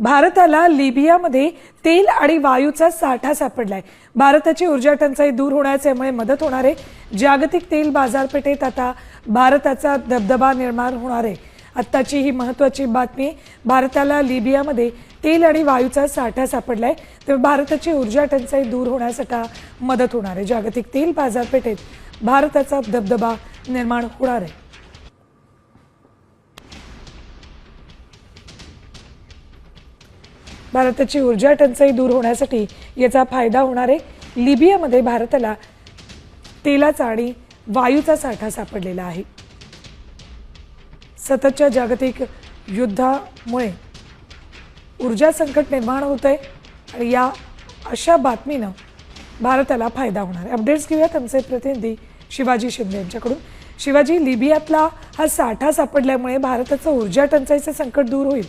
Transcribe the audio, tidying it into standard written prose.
भारताला लिबियामध्ये तेल आणि वायूचा साठा सापडलाय। भारताची ऊर्जा टंचाई दूर होण्यामुळे मदत होणार आहे। जागतिक तेल बाजारपेठेत आता भारताचा दबदबा निर्माण होणार आहे। आत्ताची ही महत्त्वाची बातमी। भारताला लिबियामध्ये तेल आणि वायूचा साठा सापडलाय, तर भारताची ऊर्जा टंचाई दूर होण्यासाठी मदत होणार आहे। जागतिक तेल बाजारपेठेत भारताचा दबदबा निर्माण होणार आहे। भारताची ऊर्जा टंचाई दूर होण्यासाठी याचा फायदा होणार आहे। लिबियामध्ये भारताला तेलाचा आणि वायूचा साठा सापडलेला आहे। सततच्या जागतिक युद्धामुळे ऊर्जा संकट निर्माण होत आहे आणि या अशा बातमीनं भारताला फायदा होणार आहे। अपडेट्स घेऊयात आमचे प्रतिनिधी शिवाजी शिंदे यांच्याकडून। शिवाजी, लिबियातला हा साठा सापडल्यामुळे भारताचं ऊर्जा टंचाईचं संकट दूर होईल?